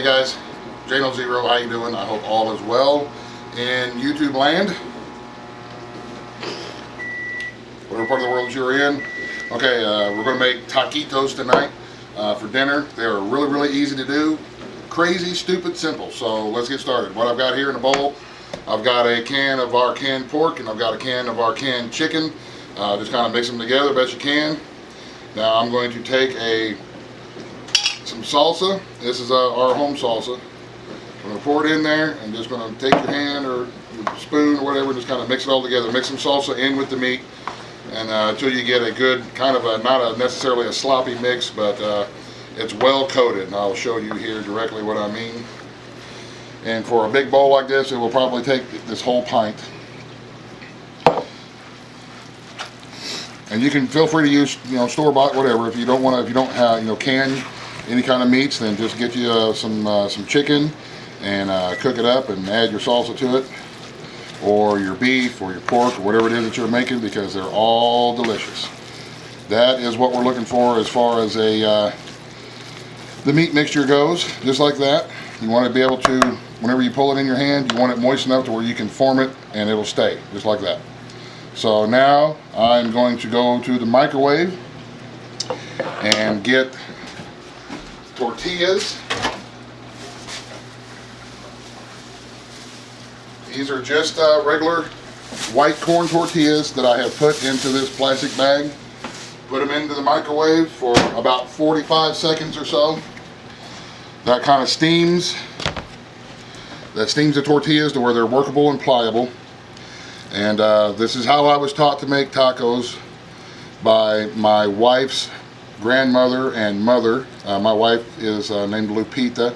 Hey guys, J0, how you doing? I hope all is well in YouTube land. Whatever part of the world you're in. Okay, we're going to make taquitos tonight for dinner. They are really easy to do. Crazy, stupid, simple. So let's get started. What I've got here in a bowl, I've got a can of our canned pork and I've got a can of our canned chicken. Just kind of mix them together best you can. Now I'm going to take some salsa. This is our home salsa. I'm going to pour it in there and just going to take your hand or your spoon or whatever and just kind of mix it all together. Mix some salsa in with the meat and until you get a good kind of not necessarily a sloppy mix, but it's well coated, and I'll show you here directly what I mean. And for a big bowl like this, it will probably take this whole pint. And you can feel free to use, store-bought, whatever. If you don't want to, if you don't have, can any kind of meats, then just get you some chicken and cook it up and add your salsa to it, or your beef or your pork or whatever it is that you're making, because they're all delicious. That is what we're looking for as far as the meat mixture goes. Just like that, you want to be able to, whenever you pull it in your hand, you want it moist enough to where you can form it and it'll stay just like that. So now I'm going to go to the microwave and get tortillas. These are just regular white corn tortillas that I have put into this plastic bag. Put them into the microwave for about 45 seconds or so. That kind of steams. That steams the tortillas to where they're workable and pliable. And this is how I was taught to make tacos by my wife's grandmother and mother. My wife is named Lupita,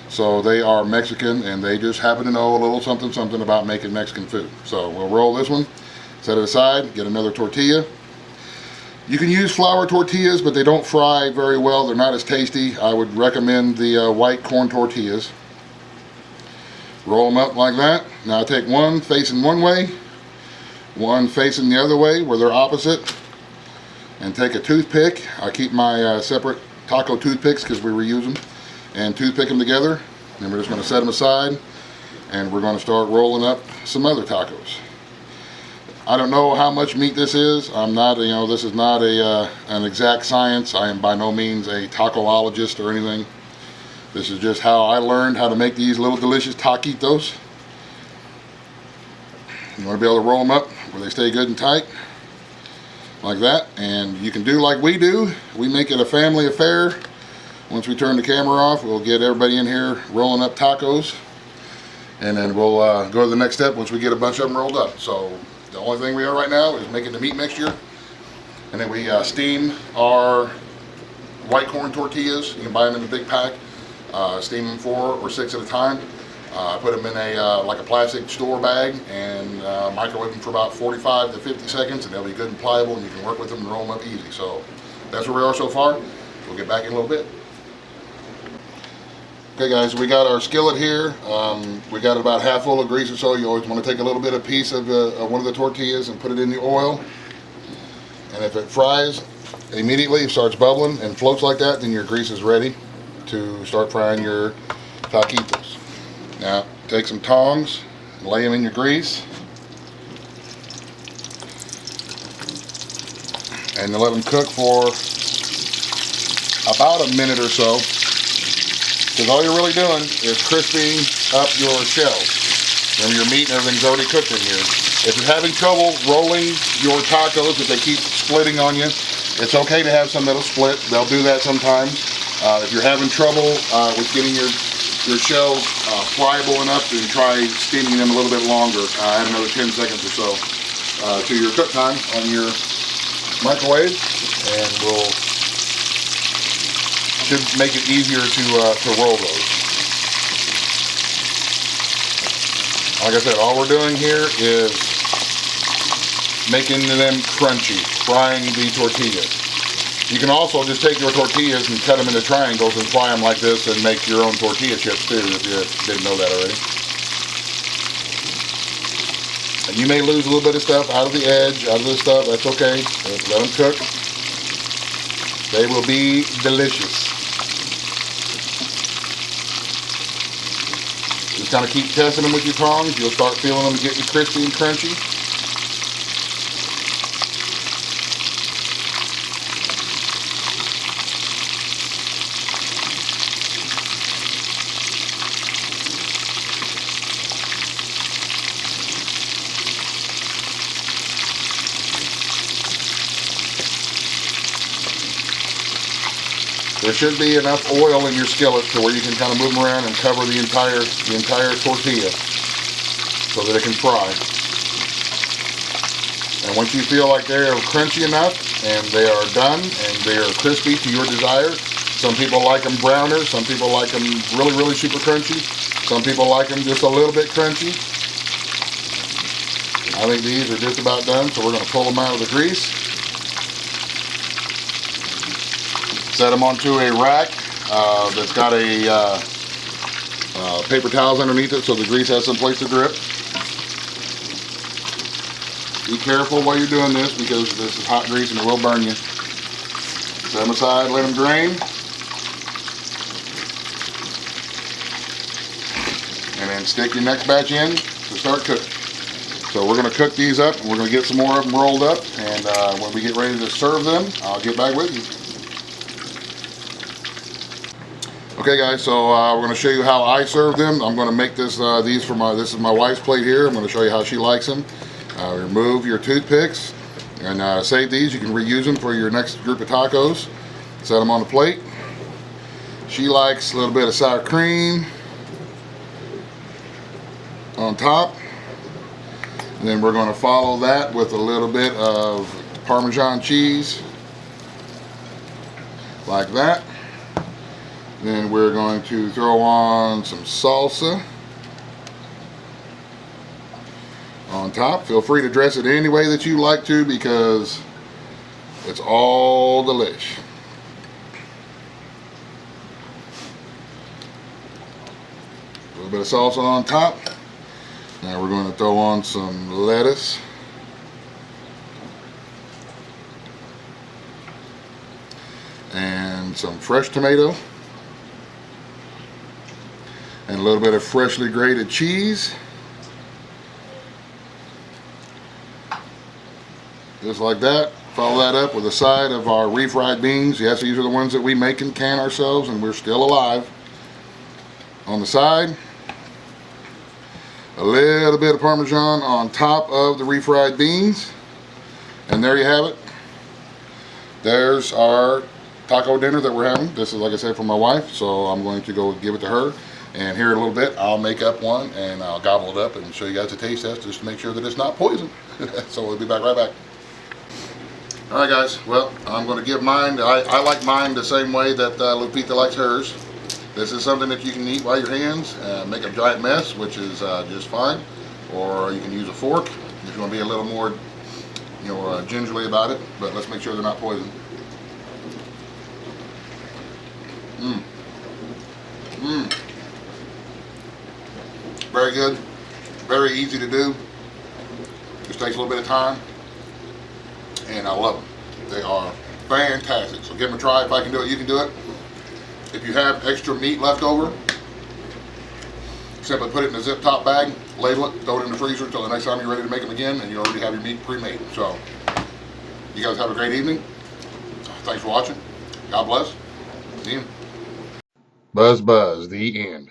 so they are Mexican and they just happen to know a little something about making Mexican food. So we'll roll this one, set it aside, get another tortilla. You can use flour tortillas, but they don't fry very well. They're not as tasty. I would recommend the white corn tortillas. Roll them up like that. Now I take one facing one way, one facing the other way where they're opposite, and take a toothpick. I keep my separate taco toothpicks because we reuse them, and toothpick them together. And we're just going to set them aside, and we're going to start rolling up some other tacos. I don't know how much meat this is. I'm not, this is not an exact science. I am by no means a tacoologist or anything. This is just how I learned how to make these little delicious taquitos. You want to be able to roll them up where they stay good and tight, like that. And you can do like we do. We make it a family affair. Once we turn the camera off, we'll get everybody in here rolling up tacos, and then we'll go to the next step once we get a bunch of them rolled up. So the only thing we are right now is making the meat mixture, and then we steam our white corn tortillas. You can buy them in a big pack. Steam them 4 or 6 at a time. Put them in like a plastic store bag and microwave them for about 45 to 50 seconds, and they'll be good and pliable, and you can work with them and roll them up easy. So that's where we are so far. We'll get back in a little bit. Okay guys, we got our skillet here. We got it about half full of grease or so. You always want to take a little bit of piece of one of the tortillas and put it in the oil. And if it fries immediately, starts bubbling and floats like that, then your grease is ready to start frying your taquitos. Now take some tongs, lay them in your grease, and let them cook for about a minute or so. Because all you're really doing is crisping up your shells. Remember, your meat and everything's already cooked in here. If you're having trouble rolling your tacos, if they keep splitting on you, it's okay to have some that'll split. They'll do that sometimes. If you're having trouble with getting your shells pliable enough, then try steaming them a little bit longer. Add another 10 seconds or so to your cook time on your microwave, and we'll should make it easier to roll those. Like I said, all we're doing here is making them crunchy, frying the tortillas. You can also just take your tortillas and cut them into triangles and fry them like this and make your own tortilla chips too, if you didn't know that already. And you may lose a little bit of stuff out of the edge, out of this stuff. That's okay. Let them cook. They will be delicious. Just kind of keep testing them with your tongs. You'll start feeling them getting crispy and crunchy. There should be enough oil in your skillet to where you can kind of move them around and cover the entire tortilla so that it can fry. And once you feel like they're crunchy enough and they are done and they are crispy to your desire, some people like them browner, some people like them really, really super crunchy, some people like them just a little bit crunchy. I think these are just about done, so we're going to pull them out of the grease. Set them onto a rack that's got a paper towels underneath it so the grease has some place to drip. Be careful while you're doing this because this is hot grease and it will burn you. Set them aside, let them drain. And then stick your next batch in to start cooking. So we're going to cook these up and we're going to get some more of them rolled up, and when we get ready to serve them, I'll get back with you. Okay guys, so we're going to show you how I serve them. I'm going to make this this is my wife's plate here. I'm going to show you how she likes them. Remove your toothpicks and save these. You can reuse them for your next group of tacos. Set them on the plate. She likes a little bit of sour cream on top. And then we're going to follow that with a little bit of Parmesan cheese like that. Then we're going to throw on some salsa on top. Feel free to dress it any way that you like to because it's all delish. A little bit of salsa on top. Now we're going to throw on some lettuce. And some fresh tomato. And a little bit of freshly grated cheese. Just like that. Follow that up with a side of our refried beans. Yes, these are the ones that we make and can ourselves and we're still alive. On the side, a little bit of Parmesan on top of the refried beans. And there you have it. There's our taco dinner that we're having. This is, like I said, for my wife, so I'm going to go give it to her. And here in a little bit, I'll make up one and I'll gobble it up and show you guys a taste test just to make sure that it's not poison. So we'll be back right back. Alright guys, well, I'm going to give mine, I like mine the same way that Lupita likes hers. This is something that you can eat by your hands, make a giant mess, which is just fine. Or you can use a fork if you want to be a little more, gingerly about it. But let's make sure they're not poison. Very good, very easy to do. Just takes a little bit of time, and I love them. They are fantastic. So give them a try. If I can do it, you can do it. If you have extra meat left over, simply put it in a zip top bag, label it, throw it in the freezer until the next time you're ready to make them again, and you already have your meat pre-made. So you guys have a great evening. Thanks for watching. God bless. The end. Buzz, the end.